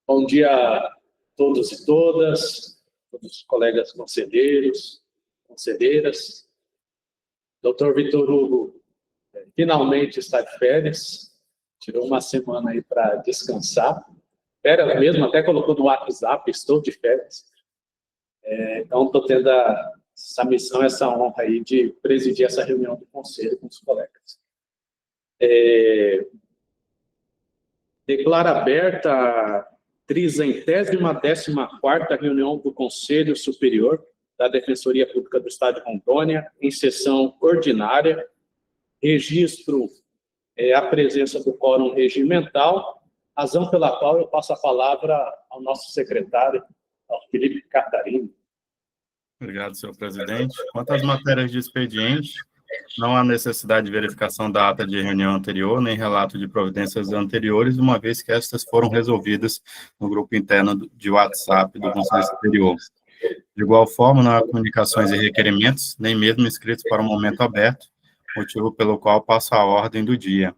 Bom dia a todos e todas, todos os colegas conselheiros, conselheiras. Doutor Vitor Hugo finalmente está de férias, tirou uma semana aí para descansar. Férias mesmo, até colocou no WhatsApp, estou de férias. Então, estou tendo essa missão, essa honra aí de presidir essa reunião do conselho com os colegas. Declaro aberta a 314ª reunião do Conselho Superior da Defensoria Pública do Estado de Rondônia, em sessão ordinária. Registro a presença do quórum regimental, razão pela qual eu passo a palavra ao nosso secretário, ao Felipe Catarino. Obrigado, senhor presidente. Quanto às matérias de expediente, não há necessidade de verificação da ata de reunião anterior, nem relato de providências anteriores, uma vez que estas foram resolvidas no grupo interno de WhatsApp do Conselho Superior. De igual forma, não há comunicações e requerimentos, nem mesmo inscritos para o momento aberto, motivo pelo qual passo a ordem do dia.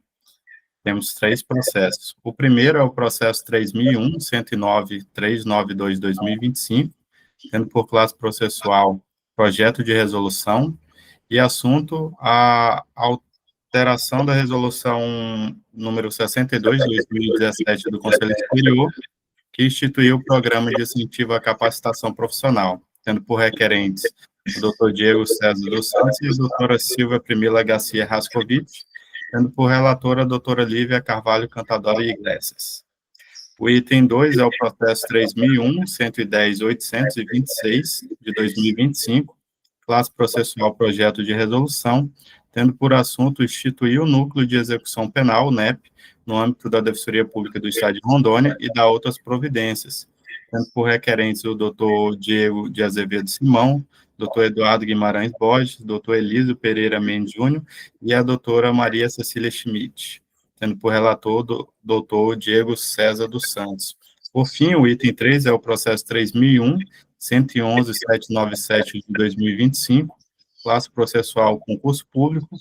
Temos 3 processos. O primeiro é o processo 3001-109-392-2025, tendo por classe processual projeto de resolução e assunto a alteração da resolução número 62 de 2017 do Conselho Superior, que instituiu o programa de incentivo à capacitação profissional, tendo por requerentes o Dr. Diego César dos Santos e a doutora Silvia Primila Garcia Rascovitch, tendo por relatora a doutora Lívia Carvalho Cantadora Iglesias. O item 2 é o processo 3001-110-826, de 2025, classe processual projeto de resolução, tendo por assunto instituir o Núcleo de Execução Penal, NEP, no âmbito da Defensoria Pública do Estado de Rondônia e dar outras providências, tendo por requerentes o doutor Diego de Azevedo Simão, doutor Eduardo Guimarães Borges, doutor Elísio Pereira Mendes Júnior e a doutora Maria Cecília Schmidt, tendo por relator o doutor Diego César dos Santos. Por fim, o item 3 é o processo 3001-111-797 de 2025, classe processual concurso público,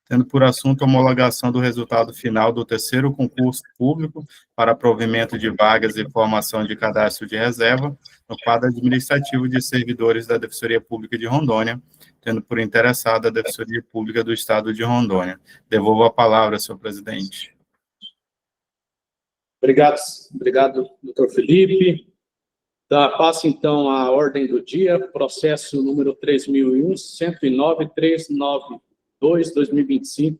tendo por assunto a homologação do resultado final do terceiro concurso público para provimento de vagas e formação de cadastro de reserva no quadro administrativo de servidores da Defensoria Pública de Rondônia, tendo por interessada a Defensoria Pública do Estado de Rondônia. Devolvo a palavra, senhor presidente. Obrigado, doutor Felipe. Passo, então, a ordem do dia, processo número 3001-109-392-2025,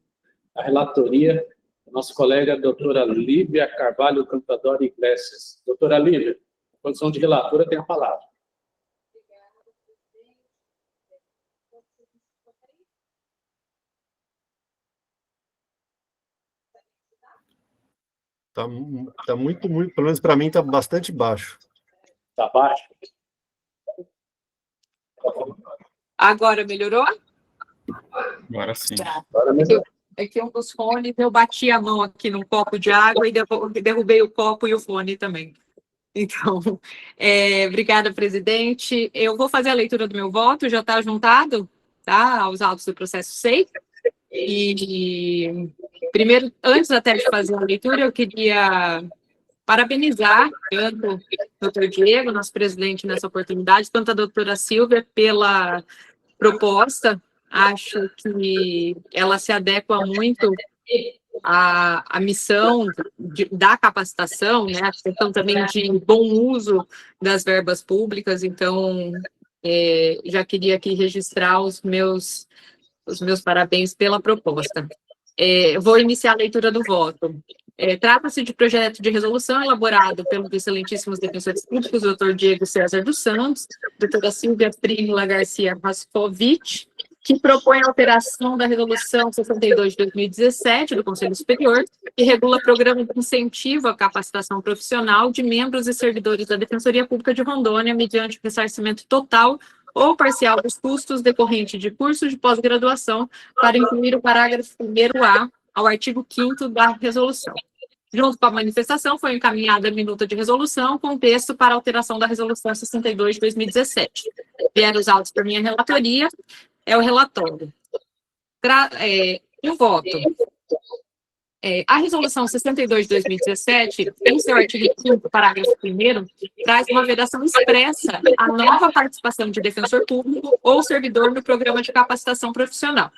a relatoria da nossa colega doutora Lívia Carvalho Cantadora Iglesias. Doutora Lívia, na condição de relatora, tem a palavra. Tá muito, pelo menos para mim, está bastante baixo. Está baixo? Agora melhorou? Agora sim. Agora melhorou. Aqui um dos fones, eu bati a mão aqui num copo de água e derrubei o copo e o fone também. Então, obrigada, presidente. Eu vou fazer a leitura do meu voto, já está juntado, tá, aos autos do processo 6. E, primeiro, antes até de fazer a leitura, eu queria parabenizar tanto o doutor Diego, nosso presidente, nessa oportunidade, quanto a doutora Silvia pela proposta. Acho que ela se adequa muito à missão da capacitação, né, a questão também de bom uso das verbas públicas. Então, já queria aqui registrar os meus parabéns pela proposta. Vou iniciar a leitura do voto. Trata-se de projeto de resolução elaborado pelos excelentíssimos defensores públicos, doutor Diego César dos Santos, doutora Silvia Primila Garcia Rascovitch, que propõe a alteração da resolução 62 de 2017 do Conselho Superior, que regula programa de incentivo à capacitação profissional de membros e servidores da Defensoria Pública de Rondônia, mediante ressarcimento total ou parcial dos custos decorrentes de cursos de pós-graduação, para incluir o parágrafo 1º-A ao artigo 5º da resolução. Junto com a manifestação, foi encaminhada a minuta de resolução com texto para alteração da resolução 62 de 2017. Vieram os autos por minha relatoria, o relatório. O voto. A Resolução 62 de 2017, em seu artigo 5º, parágrafo 1º, traz uma vedação expressa à nova participação de defensor público ou servidor no programa de capacitação profissional.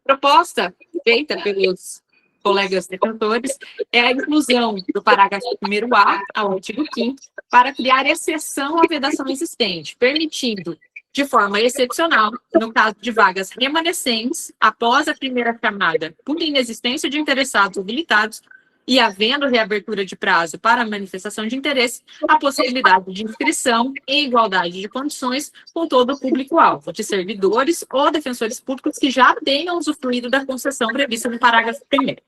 Proposta feita pelos colegas defensores é a inclusão do parágrafo 1º-A ao artigo 5º para criar exceção à vedação existente, permitindo, de forma excepcional, no caso de vagas remanescentes, após a primeira chamada por inexistência de interessados habilitados e havendo reabertura de prazo para manifestação de interesse, a possibilidade de inscrição em igualdade de condições com todo o público-alvo, de servidores ou defensores públicos que já tenham usufruído da concessão prevista no parágrafo 1º.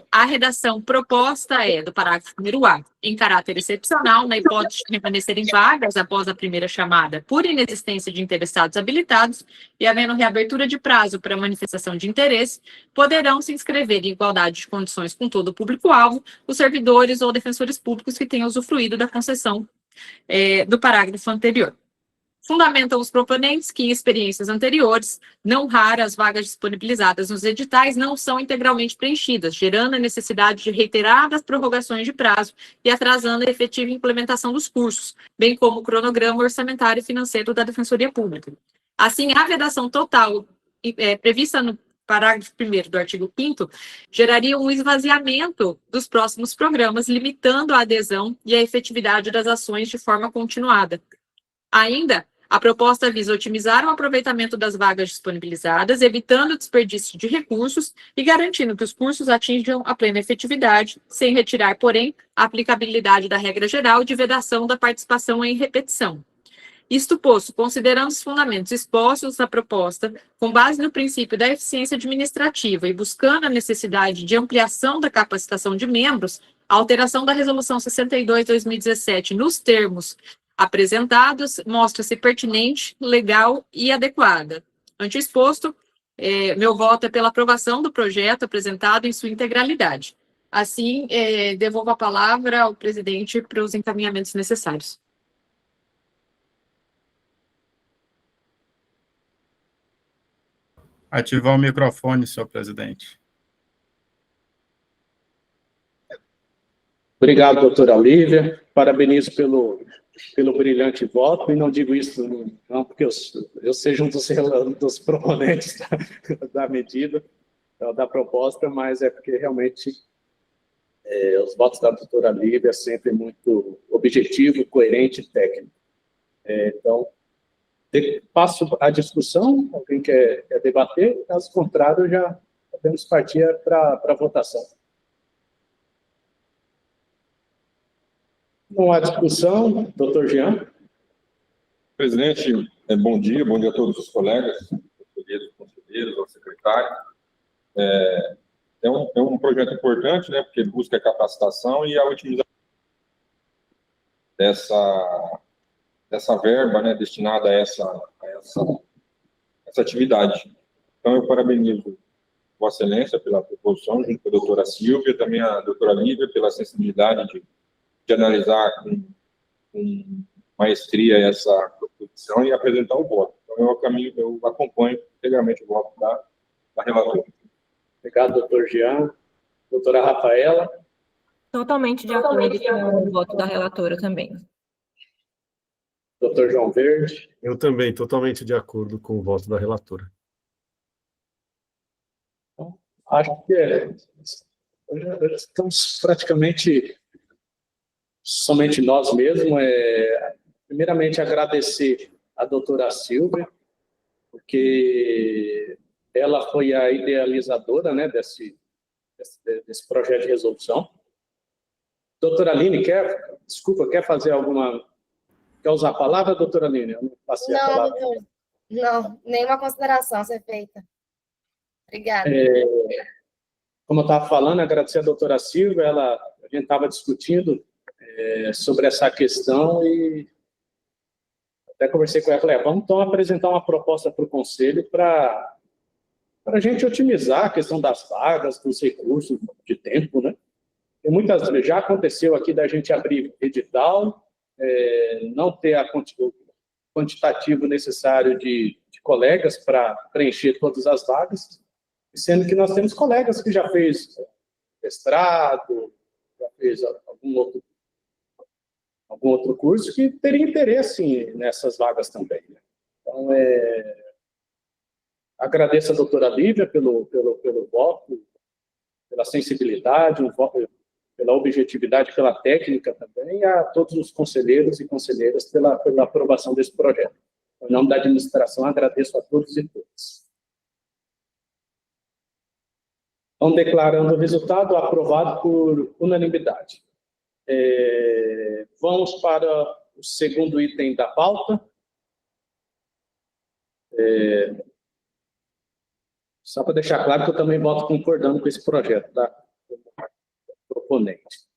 A redação proposta é do parágrafo 1º-A, em caráter excepcional, na hipótese de permanecerem vagas após a primeira chamada por inexistência de interessados habilitados e havendo reabertura de prazo para manifestação de interesse, poderão se inscrever em igualdade de condições com todo o público-alvo os servidores ou defensores públicos que tenham usufruído da concessão do parágrafo anterior. Fundamentam os proponentes que, em experiências anteriores, não raras vagas disponibilizadas nos editais não são integralmente preenchidas, gerando a necessidade de reiteradas prorrogações de prazo e atrasando a efetiva implementação dos cursos, bem como o cronograma orçamentário e financeiro da Defensoria Pública. Assim, a vedação total prevista no parágrafo 1º do artigo 5º geraria um esvaziamento dos próximos programas, limitando a adesão e a efetividade das ações de forma continuada. Ainda, a proposta visa otimizar o aproveitamento das vagas disponibilizadas, evitando o desperdício de recursos e garantindo que os cursos atinjam a plena efetividade, sem retirar, porém, a aplicabilidade da regra geral de vedação da participação em repetição. Isto posto, considerando os fundamentos expostos na proposta, com base no princípio da eficiência administrativa e buscando a necessidade de ampliação da capacitação de membros, a alteração da Resolução 62 de 2017 nos termos apresentados mostra-se pertinente, legal e adequada. Ante exposto, meu voto é pela aprovação do projeto apresentado em sua integralidade. Assim, devolvo a palavra ao presidente para os encaminhamentos necessários. Ativar o microfone, senhor presidente. Obrigado, doutora Lívia. Parabenizo pelo brilhante voto, e não digo isso não porque eu seja um dos proponentes da medida, da proposta, mas é porque realmente os votos da doutora Lívia sempre muito objetivo, coerente e técnico. Então, passo a discussão, alguém quer debater, caso contrário, já podemos partir para a votação. Não há discussão, doutor Jean. Presidente, bom dia a todos os colegas, conselheiros, ao secretário. É um projeto importante, né, porque busca a capacitação e a otimização dessa verba, né, destinada a essa atividade. Então, eu parabenizo Vossa Excelência pela proposição, junto com a doutora Silvia, também a doutora Lívia, pela sensibilidade de analisar com maestria essa proposição e apresentar o voto. Então, eu acompanho integralmente o voto da relatora. Obrigado, doutor Jean. Doutora Rafaela. Totalmente de acordo com o voto da relatora também. Doutor João Verde. Eu também, totalmente de acordo com o voto da relatora. Acho que estamos praticamente somente nós mesmos. Primeiramente, agradecer a doutora Silvia, porque ela foi a idealizadora, né, desse projeto de resolução. Doutora Aline, quer fazer alguma... Quer usar a palavra, doutora Aline? Eu não passei a palavra. Doutor. Não, nenhuma consideração a ser feita. Obrigada. Como eu estava falando, agradecer a doutora Silvia, a gente estava discutindo sobre essa questão e até conversei com ela, falei, vamos então apresentar uma proposta para o Conselho para a gente otimizar a questão das vagas, dos recursos, de tempo, né? E muitas vezes já aconteceu aqui da gente abrir edital, não ter o quantitativo necessário de colegas para preencher todas as vagas. sendo que nós temos colegas que já fez mestrado, já fez algum outro curso que teria interesse nessas vagas também. Né? Então, agradeço a doutora Lívia pelo voto, pela sensibilidade, pela objetividade, pela técnica também, e a todos os conselheiros e conselheiras pela aprovação desse projeto. Em nome da administração, agradeço a todos e todas. Então, declarando o resultado, aprovado por unanimidade. Vamos para o segundo item da pauta. Só para deixar claro que eu também voto concordando com esse projeto, tá? Proponente.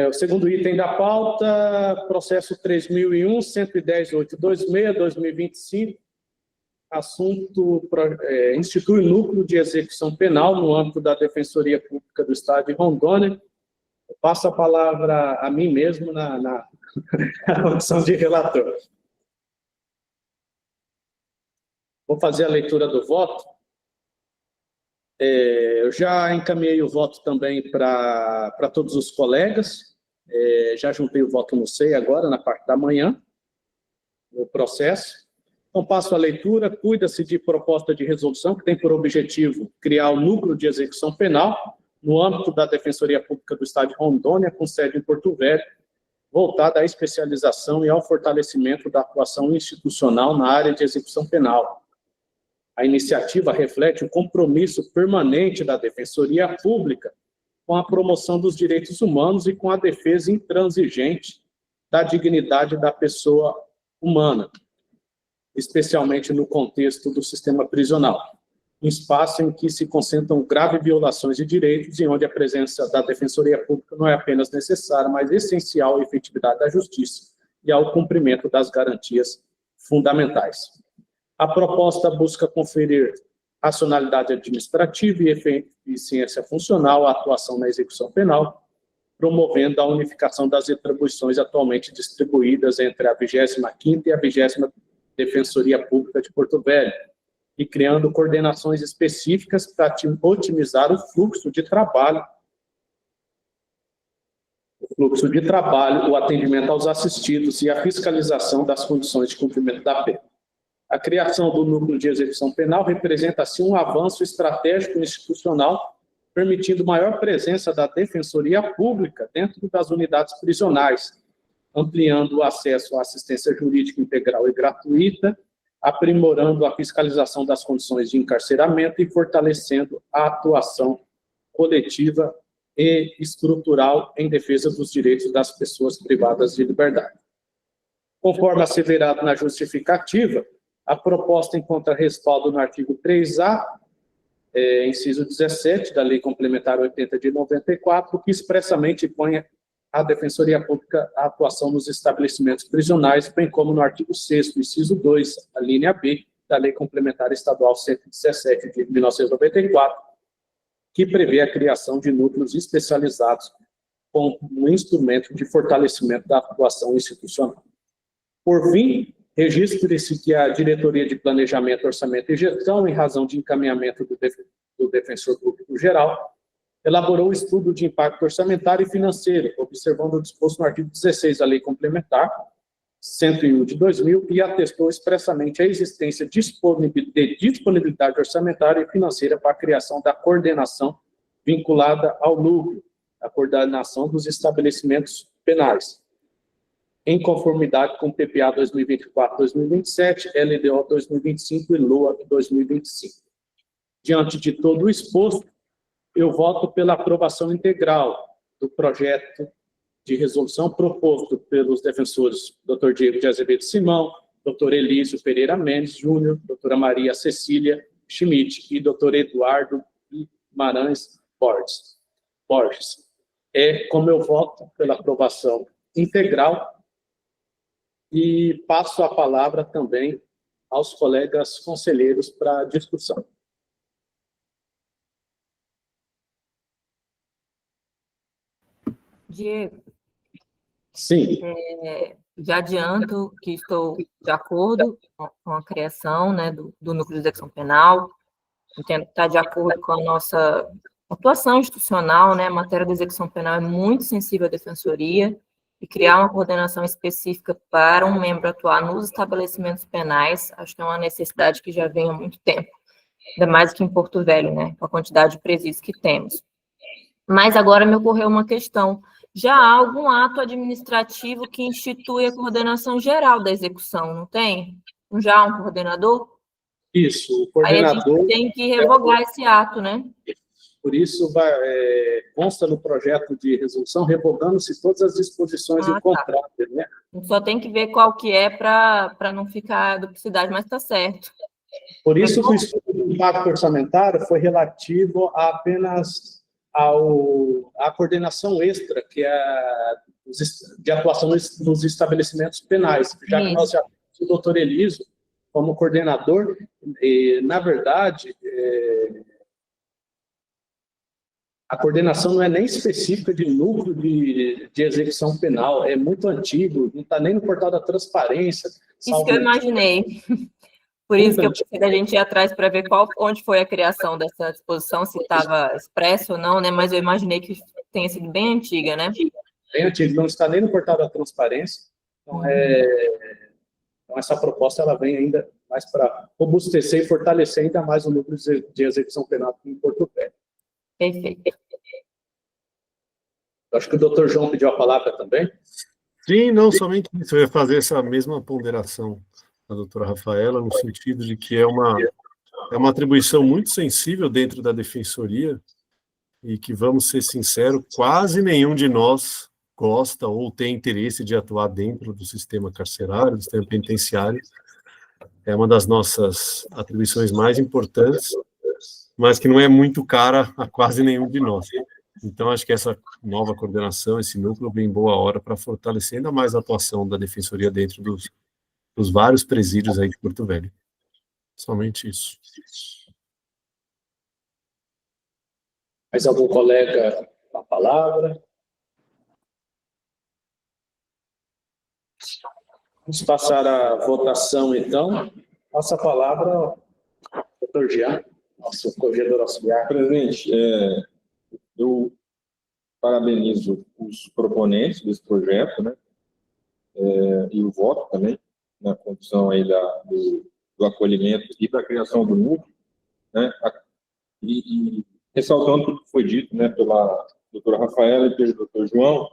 O segundo item da pauta, processo 3001, 110.826/2025, assunto, institui núcleo de execução penal no âmbito da Defensoria Pública do Estado de Rondônia. Eu passo a palavra a mim mesmo na condição de relator. Vou fazer a leitura do voto. Eu já encaminhei o voto também para todos os colegas. Já juntei o voto no SEI agora, na parte da manhã, no processo. Então, passo a leitura. Cuida-se de proposta de resolução que tem por objetivo criar o núcleo de execução penal no âmbito da Defensoria Pública do Estado de Rondônia, com sede em Porto Velho, voltada à especialização e ao fortalecimento da atuação institucional na área de execução penal. A iniciativa reflete o compromisso permanente da Defensoria Pública com a promoção dos direitos humanos e com a defesa intransigente da dignidade da pessoa humana, especialmente no contexto do sistema prisional, um espaço em que se concentram graves violações de direitos e onde a presença da Defensoria Pública não é apenas necessária, mas essencial à efetividade da justiça e ao cumprimento das garantias fundamentais. A proposta busca conferir racionalidade administrativa e eficiência funcional à atuação na execução penal, promovendo a unificação das atribuições atualmente distribuídas entre a 25ª e a 20ª Defensoria Pública de Porto Velho, e criando coordenações específicas para otimizar o fluxo de trabalho, o atendimento aos assistidos e a fiscalização das condições de cumprimento da pena. A criação do núcleo de execução penal representa, assim, um avanço estratégico institucional, permitindo maior presença da Defensoria Pública dentro das unidades prisionais, ampliando o acesso à assistência jurídica integral e gratuita, aprimorando a fiscalização das condições de encarceramento e fortalecendo a atuação coletiva e estrutural em defesa dos direitos das pessoas privadas de liberdade. Conforme asseverado na justificativa, a proposta encontra respaldo no artigo 3A, inciso 17, da Lei Complementar 80 de 94, que expressamente põe a Defensoria Pública a atuação nos estabelecimentos prisionais, bem como no artigo 6º, inciso 2, a linha B, da Lei Complementar Estadual 117 de 1994, que prevê a criação de núcleos especializados como um instrumento de fortalecimento da atuação institucional. Por fim, registre-se que a Diretoria de Planejamento, Orçamento e Gestão, em razão de encaminhamento do Defensor Público Geral, elaborou o estudo de impacto orçamentário e financeiro, observando o disposto no artigo 16 da Lei Complementar 101 de 2000 e atestou expressamente a existência de disponibilidade orçamentária e financeira para a criação da coordenação vinculada ao núcleo, a coordenação dos estabelecimentos penais, em conformidade com o PPA 2024-2027, LDO 2025 e LOA 2025. Diante de todo o exposto, eu voto pela aprovação integral do projeto de resolução proposto pelos defensores Dr. Diego de Azevedo Simão, Dr. Elísio Pereira Mendes Júnior, doutora Maria Cecília Schmidt e Dr. Eduardo Guimarães Borges. Como eu voto pela aprovação integral, e passo a palavra também aos colegas conselheiros para discussão. Diego, Sim. Já adianto que estou de acordo com a criação, né, do núcleo de execução penal. entendo que está de acordo com a nossa atuação institucional, né? A matéria da execução penal é muito sensível à defensoria, e criar uma coordenação específica para um membro atuar nos estabelecimentos penais, acho que é uma necessidade que já vem há muito tempo, ainda mais que em Porto Velho, né? Com a quantidade de presídios que temos. Mas agora me ocorreu uma questão. Já há algum ato administrativo que institui a coordenação geral da execução, não tem? Já há um coordenador? Isso, o Aí a coordenador, gente tem que revogar esse ato, né? por isso, consta no projeto de resolução, revogando-se todas as disposições do contrato, né? A gente só tem que ver qual que é para não ficar duplicidade, mas está certo. Por isso que o estudo do impacto orçamentário foi relativo apenas à coordenação extra, que é de atuação nos estabelecimentos penais, já que nós já temos o doutor Eliso como coordenador, e, na verdade, a coordenação não é nem específica de núcleo de execução penal, é muito antigo, não está nem no portal da transparência. Isso que eu imaginei. Por isso que eu pensei da gente ir atrás para ver onde foi a criação dessa disposição, se estava expresso ou não, né? Mas eu imaginei que tenha sido bem antiga, né? Bem antiga, não está nem no portal da transparência. Então, então essa proposta ela vem ainda mais para robustecer e fortalecer ainda mais o núcleo de execução penal aqui em Porto Velho. Perfeito. Acho que o doutor João pediu a palavra também. Sim, não, somente isso. Eu ia fazer essa mesma ponderação da doutora Rafaela, no sentido de que é uma atribuição muito sensível dentro da defensoria e que, vamos ser sinceros, quase nenhum de nós gosta ou tem interesse de atuar dentro do sistema carcerário, do sistema penitenciário. É uma das nossas atribuições mais importantes, mas que não é muito cara a quase nenhum de nós. Então, acho que essa nova coordenação, esse núcleo, vem em boa hora para fortalecer ainda mais a atuação da defensoria dentro dos vários presídios aí de Porto Velho. Somente isso. Mais algum colega com a palavra? Vamos passar a votação, então. Passa a palavra ao doutor Jean, nosso corregedor auxiliar. Presidente, eu parabenizo os proponentes desse projeto, né? E o voto também, na condição aí do acolhimento e da criação do núcleo, né? E ressaltando tudo que foi dito, né, pela doutora Rafaela e pelo doutor João,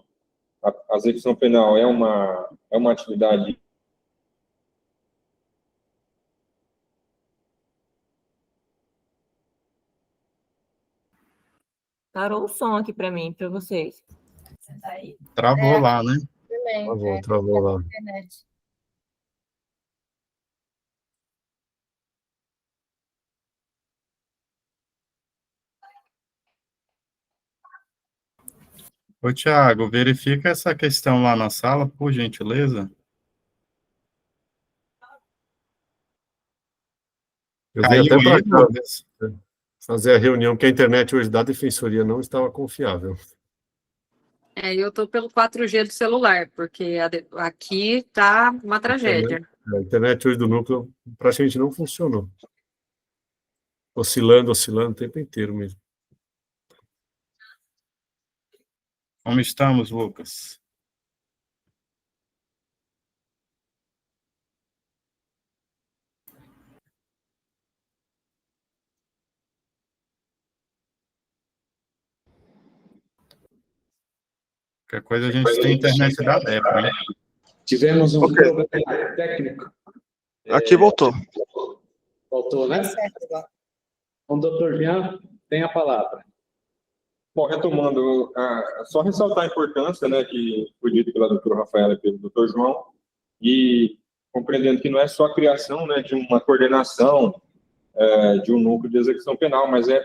a execução penal é uma atividade. Parou o som aqui para mim, para vocês. Travou lá, né? Travou lá. Ô, Thiago, verifica essa questão lá na sala, por gentileza. Eu vim até para cá Lucas? fazer a reunião, porque a internet hoje da defensoria não estava confiável. Eu estou pelo 4G do celular, porque aqui está uma tragédia. A internet hoje do núcleo praticamente não funcionou. Oscilando o tempo inteiro mesmo. Como estamos, Lucas? Qualquer coisa a gente tem internet da DEP, né? Tivemos um problema técnico. Aqui voltou. Voltou, né? O doutor Jean tem a palavra. Bom, retomando, só ressaltar a importância, né, que foi dito pela doutora Rafaela e pelo doutor João, e compreendendo que não é só a criação, né, de uma coordenação de um núcleo de execução penal, mas é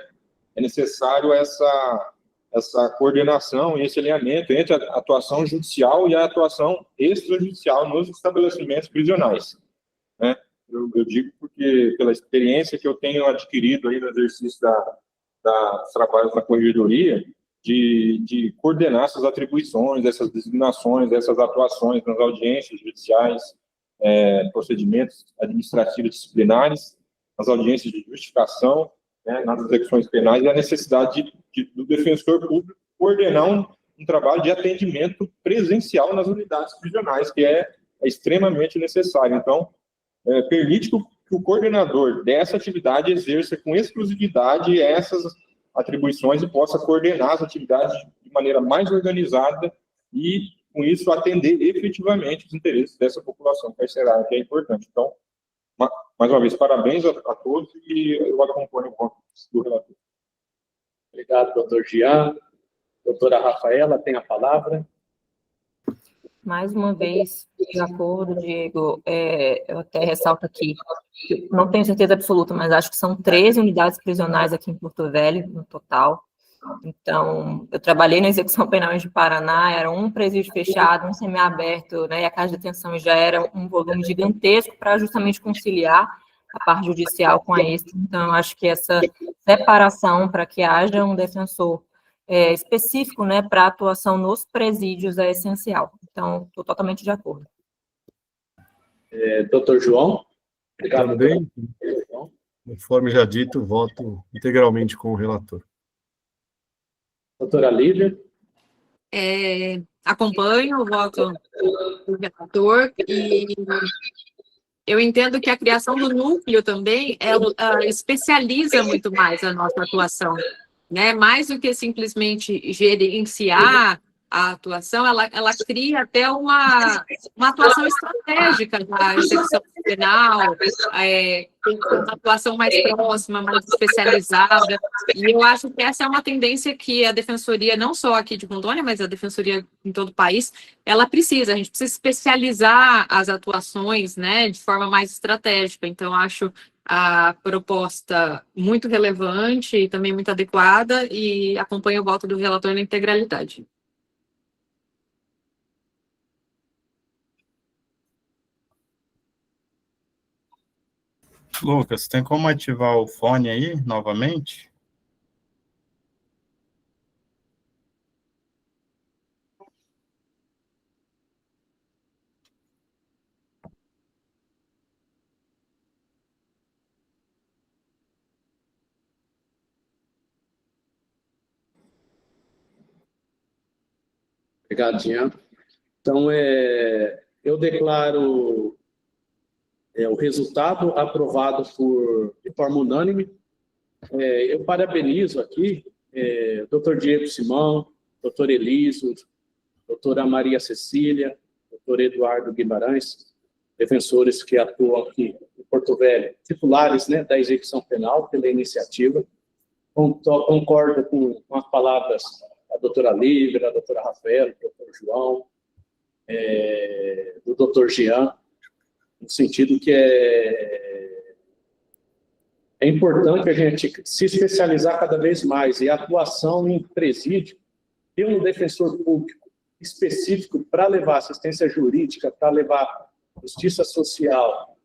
necessário essa coordenação e esse alinhamento entre a atuação judicial e a atuação extrajudicial nos estabelecimentos prisionais, né? Eu digo porque, pela experiência que eu tenho adquirido aí no exercício dos trabalhos na corregedoria, de coordenar essas atribuições, essas designações, essas atuações nas audiências judiciais, procedimentos administrativos disciplinares, nas audiências de justificação, né, nas execuções penais, e a necessidade do defensor público coordenar um trabalho de atendimento presencial nas unidades prisionais, que é extremamente necessário. Então, permite que o coordenador dessa atividade exerça com exclusividade essas atribuições e possa coordenar as atividades de maneira mais organizada e, com isso, atender efetivamente os interesses dessa população carcerária, que é importante. Então, mais uma vez, parabéns a todos e eu acompanho o voto do relator. Obrigado, doutor Jean. Doutora Rafaela, tem a palavra. Mais uma vez, de acordo, Diego, eu até ressalto aqui, não tenho certeza absoluta, mas acho que são 13 unidades prisionais aqui em Porto Velho, no total. Então, eu trabalhei na execução penal de Paraná, era um presídio fechado, um semiaberto, né, e a casa de detenção já era um volume gigantesco para justamente conciliar a parte judicial com a extra. Então, eu acho que essa separação para que haja um defensor específico, né, para a atuação nos presídios é essencial. Então, estou totalmente de acordo. Doutor João. Obrigado. Também, conforme já dito, voto integralmente com o relator. Doutora Lívia. Acompanho o voto do relator e eu entendo que a criação do núcleo também ela especializa muito mais a nossa atuação, né? Mais do que simplesmente gerenciar a atuação, ela cria até uma atuação estratégica da execução penal, uma atuação mais próxima, mais especializada, e eu acho que essa é uma tendência que a Defensoria, não só aqui de Rondônia, mas a Defensoria em todo o país, a gente precisa especializar as atuações, né, de forma mais estratégica. Então, acho a proposta muito relevante e também muito adequada, e acompanho o voto do relator na integralidade. Lucas, tem como ativar o fone aí, novamente? Obrigado, Jean. Então, eu declaro o resultado aprovado de forma unânime. Eu parabenizo aqui doutor Diego Simão, doutor Eliso, doutora Maria Cecília, doutor Eduardo Guimarães, defensores que atuam aqui em Porto Velho, titulares, né, da execução penal pela iniciativa. Concordo com as palavras da doutora Lívia, da doutora Rafaela, do doutor João, do doutor Jean, no sentido que é importante a gente se especializar cada vez mais, e a atuação em presídio ter um defensor público específico para levar assistência jurídica, para levar justiça social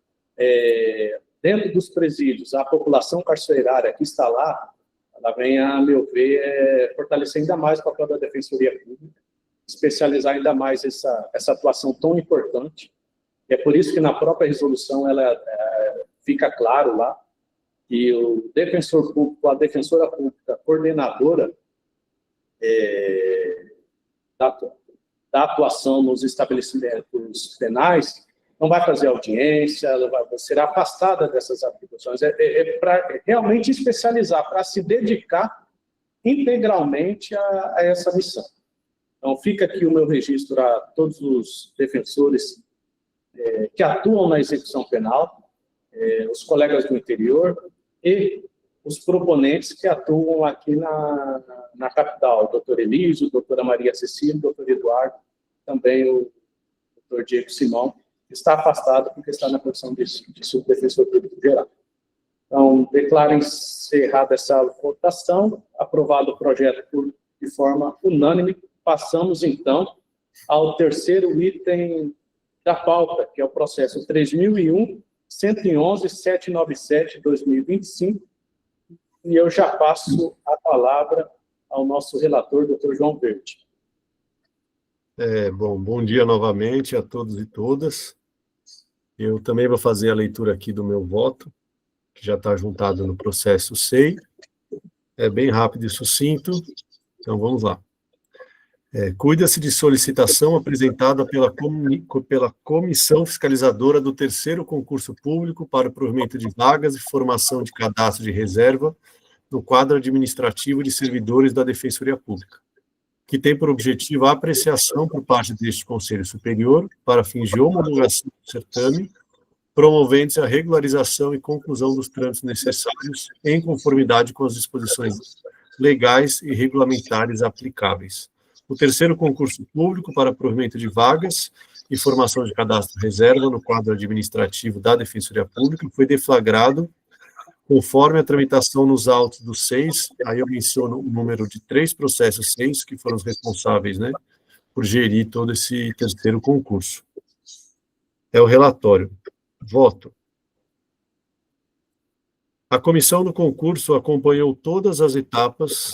dentro dos presídios, a população carcerária que está lá, ela vem, a meu ver, fortalecer ainda mais o papel da Defensoria Pública, especializar ainda mais essa atuação tão importante. É por isso que na própria resolução ela fica claro lá que o defensor público, a defensora pública coordenadora da atuação nos estabelecimentos penais não vai fazer audiência, ela será afastada dessas atribuições. Para realmente especializar, para se dedicar integralmente a essa missão. Então, fica aqui o meu registro a todos os defensores que atuam na execução penal, os colegas do interior e os proponentes que atuam aqui na capital, o doutor Elísio, a doutora Maria Cecília, o doutor Eduardo, também o doutor Diego Simão, que está afastado porque está na posição de subdefensor público geral. Então, declaro encerrada essa votação, aprovado o projeto de forma unânime. Passamos, então, ao terceiro item da pauta, que é o processo 3001-111-797-2025, e eu já passo a palavra ao nosso relator, doutor João Verde. Bom dia novamente a todos e todas. Eu também vou fazer a leitura aqui do meu voto, que já está juntado no processo SEI. É bem rápido e sucinto, então vamos lá. Cuida-se de solicitação apresentada pela Comissão Fiscalizadora do terceiro concurso público para o provimento de vagas e formação de cadastro de reserva no quadro administrativo de servidores da Defensoria Pública, que tem por objetivo a apreciação por parte deste Conselho Superior para fins de homologação do certame, promovendo-se a regularização e conclusão dos trâmites necessários em conformidade com as disposições legais e regulamentares aplicáveis. O terceiro concurso público para provimento de vagas e formação de cadastro reserva no quadro administrativo da Defensoria Pública foi deflagrado conforme a tramitação nos autos dos 6, aí eu menciono o número de 3 processos 6, que foram os responsáveis, né, por gerir todo esse terceiro concurso. É o relatório. Voto. A comissão do concurso acompanhou todas as etapas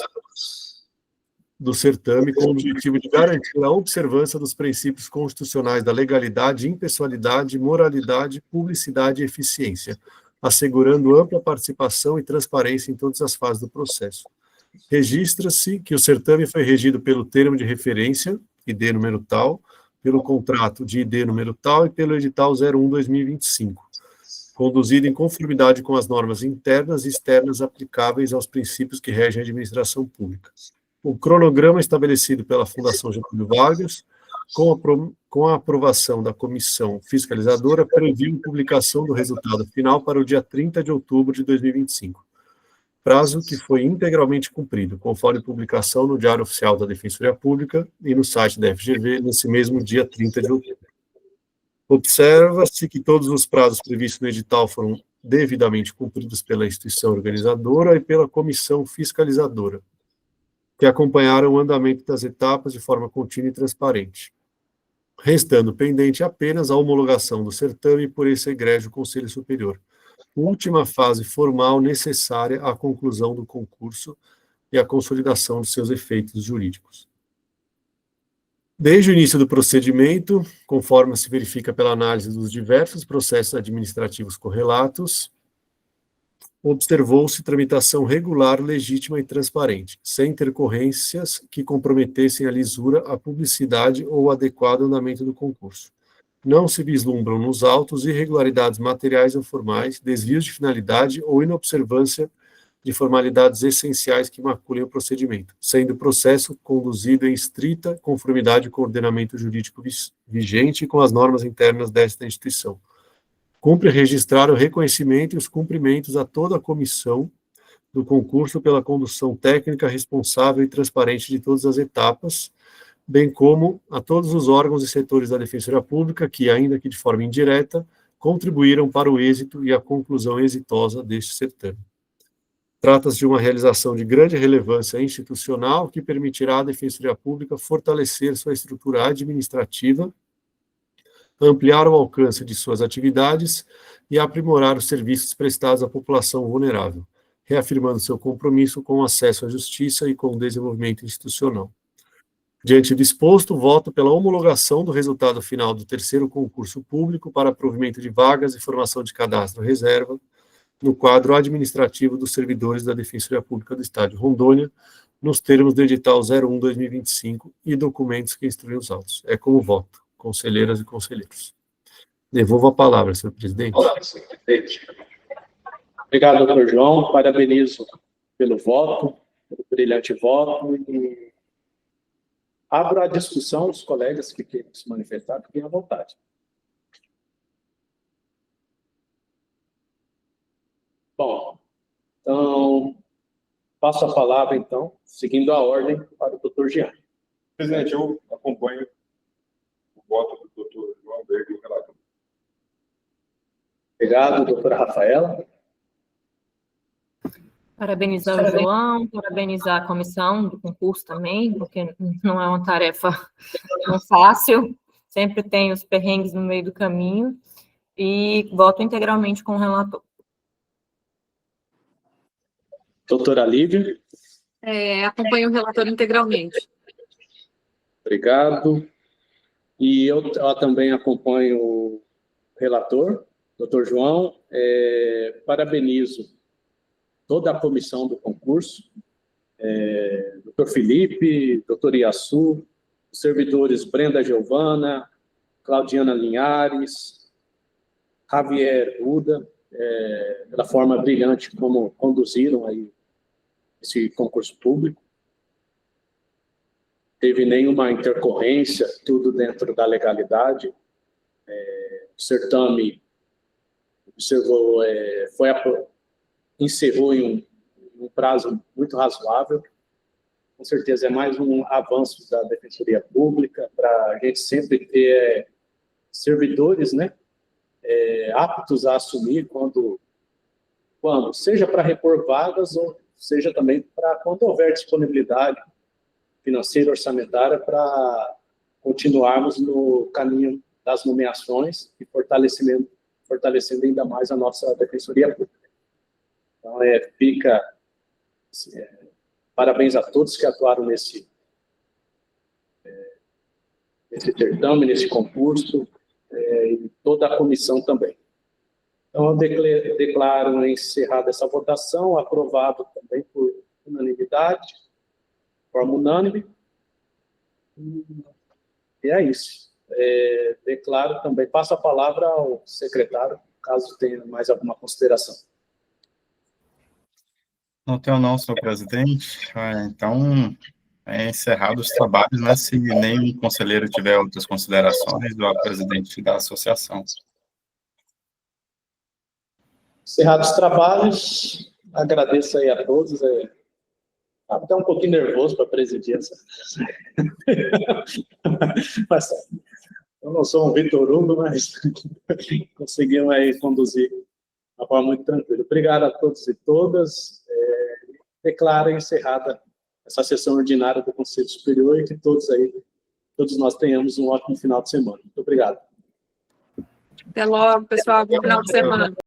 do certame com o objetivo de garantir a observância dos princípios constitucionais da legalidade, impessoalidade, moralidade, publicidade e eficiência, assegurando ampla participação e transparência em todas as fases do processo. Registra-se que o certame foi regido pelo termo de referência, ID número tal, pelo contrato de ID número tal e pelo edital 01/2025, conduzido em conformidade com as normas internas e externas aplicáveis aos princípios que regem a administração pública. O cronograma estabelecido pela Fundação Getúlio Vargas, com a aprovação da comissão fiscalizadora, previu a publicação do resultado final para o dia 30 de outubro de 2025, prazo que foi integralmente cumprido, conforme publicação no Diário Oficial da Defensoria Pública e no site da FGV, nesse mesmo dia 30 de outubro. Observa-se que todos os prazos previstos no edital foram devidamente cumpridos pela instituição organizadora e pela comissão fiscalizadora, que acompanharam o andamento das etapas de forma contínua e transparente, restando pendente apenas a homologação do certame por esse egrégio Conselho Superior, última fase formal necessária à conclusão do concurso e à consolidação de seus efeitos jurídicos. Desde o início do procedimento, conforme se verifica pela análise dos diversos processos administrativos correlatos, observou-se tramitação regular, legítima e transparente, sem intercorrências que comprometessem a lisura, a publicidade ou o adequado andamento do concurso. Não se vislumbram nos autos irregularidades materiais ou formais, desvios de finalidade ou inobservância de formalidades essenciais que maculem o procedimento, sendo o processo conduzido em estrita conformidade com o ordenamento jurídico vigente e com as normas internas desta instituição. Cumpre registrar o reconhecimento e os cumprimentos a toda a comissão do concurso pela condução técnica responsável e transparente de todas as etapas, bem como a todos os órgãos e setores da Defensoria Pública que, ainda que de forma indireta, contribuíram para o êxito e a conclusão exitosa deste certame. Trata-se de uma realização de grande relevância institucional que permitirá à Defensoria Pública fortalecer sua estrutura administrativa, ampliar o alcance de suas atividades e aprimorar os serviços prestados à população vulnerável, reafirmando seu compromisso com o acesso à justiça e com o desenvolvimento institucional. Diante do exposto, voto pela homologação do resultado final do terceiro concurso público para provimento de vagas e formação de cadastro reserva no quadro administrativo dos servidores da Defensoria Pública do Estado de Rondônia, nos termos do edital 01/2025 e documentos que instruem os autos. É como voto, conselheiras e conselheiros. Devolvo a palavra, senhor presidente. Obrigado, doutor João. Parabenizo pelo voto, pelo brilhante voto. E abro a discussão, os colegas que queiram se manifestar, fiquem à vontade. Bom, então, passo a palavra, então, seguindo a ordem, para o doutor Jean. Presidente, eu acompanho o voto do doutor João Verde, o relator. Obrigado, doutora Rafaela. Parabenizar o João, parabenizar a comissão do concurso também, porque não é uma tarefa tão fácil, sempre tem os perrengues no meio do caminho, e voto integralmente com o relator. Doutora Lívia. Acompanho o relator integralmente. Obrigado. E eu também acompanho o relator, doutor João. Parabenizo toda a comissão do concurso, Dr. Felipe, Dr. Iaçu, os servidores Brenda Giovana, Claudiana Linhares, Javier Ruda, pela forma brilhante como conduziram aí esse concurso público. Teve nenhuma intercorrência, tudo dentro da legalidade. O certame observou, encerrou em um prazo muito razoável. Com certeza é mais um avanço da Defensoria Pública, para a gente sempre ter servidores, né, aptos a assumir quando seja para repor vagas, ou seja também para quando houver disponibilidade financeira, orçamentária, para continuarmos no caminho das nomeações e fortalecendo ainda mais a nossa Defensoria Pública. Então, fica parabéns a todos que atuaram nesse certame, nesse concurso, e toda a comissão também. Então, eu declaro encerrada essa votação, aprovado também por unanimidade, de forma unânime. E é isso. Declaro também, passo a palavra ao secretário, caso tenha mais alguma consideração. Não tenho não, senhor presidente. Então, encerrados os trabalhos, né? Se nenhum conselheiro tiver outras considerações, do presidente da associação. Encerrados os trabalhos, agradeço aí a todos. Até um pouquinho nervoso para presidir essa. Mas, eu não sou um Vitor Hugo, mas conseguimos aí conduzir de uma forma muito tranquila. Obrigado a todos e todas. Declaro encerrada essa sessão ordinária do Conselho Superior e que todos nós tenhamos um ótimo final de semana. Muito obrigado. Até logo, pessoal. Bom final de semana.